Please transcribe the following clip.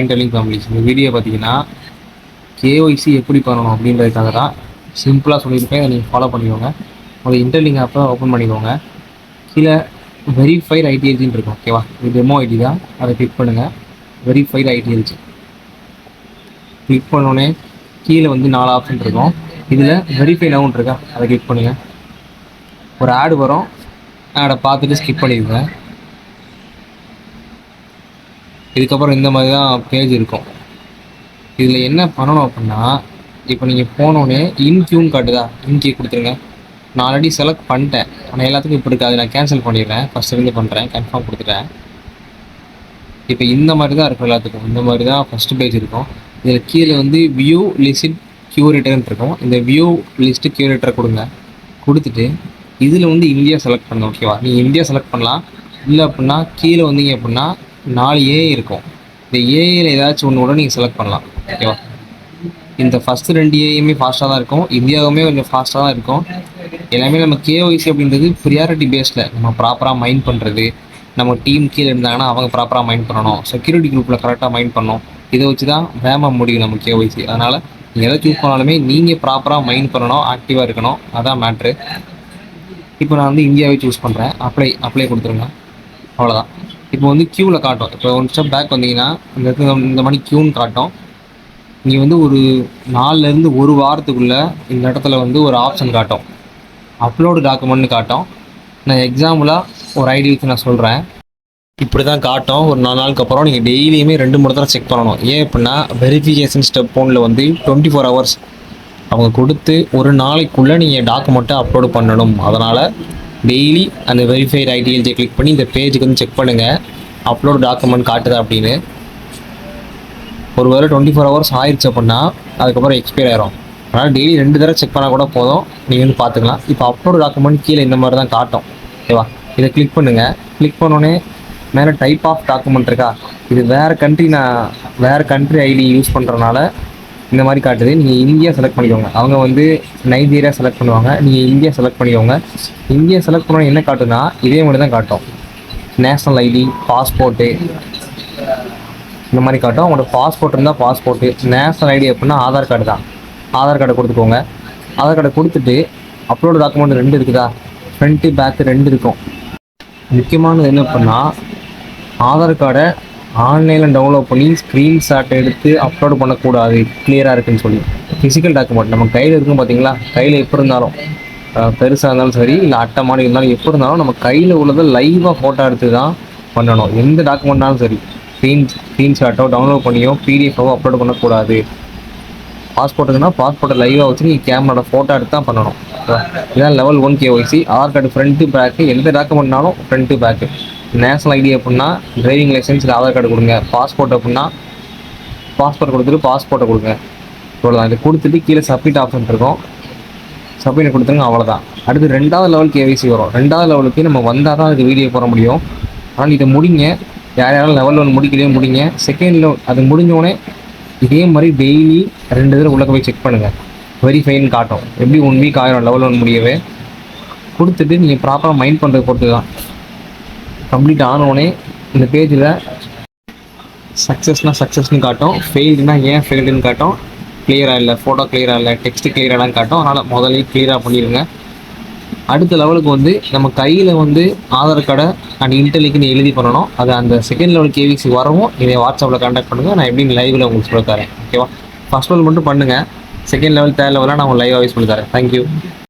Interlink families இந்த video பார்த்தீங்கன்னா KYC எப்படி பண்ணணும் அப்படின்றதுக்காக தான் சிம்பிளாக சொல்லியிருப்பேன். அதை நீங்கள் ஃபாலோ பண்ணிக்கோங்க. ஒரு இன்டர்லிங்க் ஆப்பை ஓப்பன் பண்ணிக்கோங்க. கீழே வெரிஃபைட் ஐடிஎல்ஜின்னு இருக்கும். ஓகேவா, இது டெமோ ஐடி தான். அதை கிளிக் பண்ணுங்கள். வெரிஃபைட் ஐடிஎல்ஜி கிளிக் பண்ணோடனே கீழே வந்து 4 ஆப்ஷன் இருக்கும். இதில் வெரிஃபை நவுன் இருக்கா, அதை கிளிக் பண்ணுங்கள். ஒரு ஆடு வரும், ஆடை பார்த்துட்டு ஸ்கிப் பண்ணிடுங்க. இதுக்கப்புறம் இந்த மாதிரி தான் பேஜ் இருக்கும். இதில் என்ன பண்ணணும் அப்படின்னா, இப்போ நீங்கள் போனோடனே இன்க்யூன்னு காட்டுதா, இன்கே கொடுத்துருங்க. நான் ஆல்ரெடி செலக்ட் பண்ணிட்டேன், ஆனால் எல்லாத்துக்கும் இப்போ இருக்காது. நான் கேன்சல் பண்ணிடுறேன், ஃபஸ்ட்டு பண்ணுறேன், கன்ஃபார்ம் கொடுத்துட்டேன். இப்போ இந்த மாதிரி தான் இருக்கும் எல்லாத்துக்கும். இந்த மாதிரி தான் ஃபஸ்ட்டு பேஜ் இருக்கும். இதில் கீழே வந்து வியூ லிஸ்ட் கியூரேட்டர்னு இருக்கும். இந்த வியூ லிஸ்ட்டு கியூரேட்டரை கொடுங்க. கொடுத்துட்டு இதில் வந்து இந்தியா செலக்ட் பண்ணணும். ஓகேவா, நீங்கள் இந்தியா செலக்ட் பண்ணலாம். இல்லை அப்படின்னா கீழே வந்தீங்க அப்படின்னா 4 ஏ இருக்கும். இந்த ஏஏல ஏதாச்சும் ஒன்று கூட நீங்கள் செலக்ட் பண்ணலாம். ஓகேவா, இந்த ஃபஸ்ட்டு 2 ஏயுமே ஃபாஸ்ட்டாக தான் இருக்கும். இந்தியாவுமே கொஞ்சம் ஃபாஸ்ட்டாக தான் இருக்கும். எல்லாமே நம்ம கேஒய்சி அப்படின்றது ப்ரியாரிட்டி பேஸில் நம்ம ப்ராப்பராக மைண்ட் பண்ணுறது. நம்ம டீம் கீழே இருந்தாங்கன்னா அவங்க ப்ராப்பராக மைண்ட் பண்ணணும். செக்யூரிட்டி குரூப்பில் கரெக்டாக மைண்ட் பண்ணணும். இதை வச்சு தான் வேகமாக முடியும் நம்ம கேஒய்சி. அதனால் நீங்கள் எதை சூஸ் பண்ணாலுமே நீங்கள் ப்ராப்பராக மைண்ட் பண்ணணும், ஆக்டிவாக இருக்கணும். அதான் மேட்ரு. இப்போ நான் வந்து இந்தியாவே சூஸ் பண்ணுறேன். அப்ளை கொடுத்துருங்க. அவ்வளோதான். இப்போ வந்து க்யூவில் காட்டும். இப்போ 1 ஸ்டெப் பேக் வந்தீங்கன்னா இந்த மாதிரி க்யூன்னு காட்டும். நீங்கள் வந்து ஒரு 4லேருந்து 1 வாரத்துக்குள்ளே இந்த இடத்துல வந்து ஒரு ஆப்ஷன் காட்டும், அப்லோடு டாக்குமெண்ட்னு காட்டும். நான் எக்ஸாம்பிளாக ஒரு ஐடி வச்சு நான் சொல்கிறேன். இப்படி தான் காட்டும். ஒரு 4 நாளுக்கு அப்புறம் நீங்கள் டெய்லியுமே 2-3 தடவை செக் பண்ணணும். ஏன் அப்படின்னா வெரிஃபிகேஷன் ஸ்டெப் 1ல் வந்து 24 ஹவர்ஸ் அவங்க கொடுத்து ஒரு நாளைக்குள்ளே நீங்கள் டாக்குமெண்ட்டை அப்லோடு பண்ணணும். அதனால் டெய்லி அந்த வெரிஃபைட் ஐடிஎல்ஜி கிளிக் பண்ணி இந்த பேஜுக்கு வந்து செக் பண்ணுங்கள், அப்லோடு டாக்குமெண்ட் காட்டுதா அப்படின்னு. ஒரு வேளை 24 ஹவர்ஸ் ஆயிடுச்சு அப்படின்னா அதுக்கப்புறம் எக்ஸ்பயர் ஆயிரும். அதனால் டெய்லி 2 தடவை செக் பண்ணால் கூட போதும், நீங்கள் வந்து பார்த்துக்கலாம். இப்போ அப்லோடு டாக்குமெண்ட் கீழே இந்த மாதிரி தான் காட்டும். ஓகேவா, இதை கிளிக் பண்ணுங்கள். கிளிக் பண்ணோடனே மேலே டைப் ஆஃப் டாக்குமெண்ட் இருக்கா, இது வேறு கண்ட்ரி ஐடி யூஸ் பண்ணுறதுனால இந்த மாதிரி காட்டுது. நீங்கள் இந்தியா செலக்ட் பண்ணிக்கோங்க. அவங்க வந்து நைஜீரியா செலக்ட் பண்ணுவாங்க, நீங்கள் இந்தியா செலக்ட் பண்ணிக்கோங்க. இந்தியா செலக்ட் பண்ணோன்னா என்ன காட்டுன்னா இதே மாதிரி தான் காட்டும். நேஷ்னல் ஐடி, பாஸ்போர்ட்டு இந்த மாதிரி காட்டும். உங்களோட பாஸ்போர்ட் இருந்தால் பாஸ்போர்ட்டு, நேஷ்னல் ஐடி அப்படின்னா ஆதார் கார்டு தான். ஆதார் கார்டை கொடுத்துக்கோங்க. ஆதார் கார்டை கொடுத்துட்டு அப்லோடு டாக்குமெண்ட் 2 இருக்குதா, ஃப்ரண்ட்டு பேக்கு 2 இருக்கும். முக்கியமானது என்ன அப்படின்னா ஆதார் கார்டை ஆன்லைனில் டவுன்லோட் பண்ணி ஸ்க்ரீன்ஷாட் எடுத்து அப்லோடு பண்ணக்கூடாது, கிளியராக இருக்குன்னு சொல்லி. ஃபிசிக்கல் டாக்குமெண்ட் நம்ம கையில் இருக்கும் பார்த்தீங்களா, கையில் எப்போ இருந்தாலும் பெருசாக இருந்தாலும் சரி, இல்லை அட்டை மாதிரி இருந்தாலும் எப்போ இருந்தாலும் நம்ம கையில் உள்ளதை லைவாக ஃபோட்டோ எடுத்து தான் பண்ணணும். எந்த டாக்குமெண்ட்னாலும் சரி, ஸ்க்ரீன்ஷாட்டோ டவுன்லோட் பண்ணியோ பிடிஎஃபோ அப்லோட் பண்ணக்கூடாது. பாஸ்போர்ட்டுக்குன்னா பாஸ்போர்ட்டை லைவாக வச்சு நீங்கள் கேமரோட ஃபோட்டோ எடுத்து தான் பண்ணணும். இதான் level 1 KYC. Aadhaar card front back, எந்த டாக்குமெண்ட்னாலும் ஃப்ரண்ட்டு பேக்கு. நேஷ்னல் ஐடி அப்படின்னா டிரைவிங் லைசன்ஸ் இல்லை ஆதார் கார்டு கொடுங்க. பாஸ்போர்ட் அப்படின்னா பாஸ்போர்ட் கொடுத்துட்டு பாஸ்போர்ட்டை கொடுங்க. இவ்வளோதான். இது கொடுத்துட்டு கீழே சப்மிட் ஆப்ஷன் இருக்கும், சப்மிட் கொடுத்துருங்க. அவ்வளோதான். அடுத்து 2வது லெவல் கேஒய்சி வரும். 2வது லெவலுக்கு நம்ம வந்தால் தான் அதுக்கு வீடியோ போட முடியும். ஆனால் இதை முடிங்க, யாரும் லெவல் 1 முடிக்கலையே முடிங்க. செகண்ட் லெவல் அது முடிஞ்சோடனே இதே மாதிரி டெய்லி 2 தடவை உள்ளே போய் செக் பண்ணுங்கள். வெரிஃபைன்னு காட்டும். எப்படி 1 வீக் ஆயிரும் லெவல் 1 முடியவே. கொடுத்துட்டு நீங்கள் ப்ராப்பராக மைண்ட் பண்ணுறது பொறுத்து தான். கம்ப்ளீட் ஆனோடனே இந்த பேஜில் சக்ஸஸ்னு காட்டும், ஃபெயில்டுனா ஏன் ஃபெயில்டுன்னு காட்டும், கிளியராக இல்லை, ஃபோட்டோ கிளியராக இல்லை, டெக்ஸ்ட்டு கிளியராக காட்டும். அதனால் முதலே கிளியராக பண்ணிடுங்க. அடுத்த லெவலுக்கு வந்து நம்ம கையில் வந்து ஆதார் கார்டை அண்ட் இன்டர்லிங்க்னு எழுதி பண்ணணும். அது அந்த செகண்ட் லெவல் கேவிசி வரவும் இதை வாட்ஸ்அப்பில் கான்டாக்ட் பண்ணுங்கள். நான் எப்படி லைவில் உங்களுக்கு சொல்லி தரேன். ஓகேவா, ஃபஸ்ட் லெவல் மட்டும் பண்ணுங்கள். செகண்ட் லெவல், தேர்ட் லெவலாக நான் உங்களுக்கு லைவாக சொல்லி தரேன். தேங்க்யூ.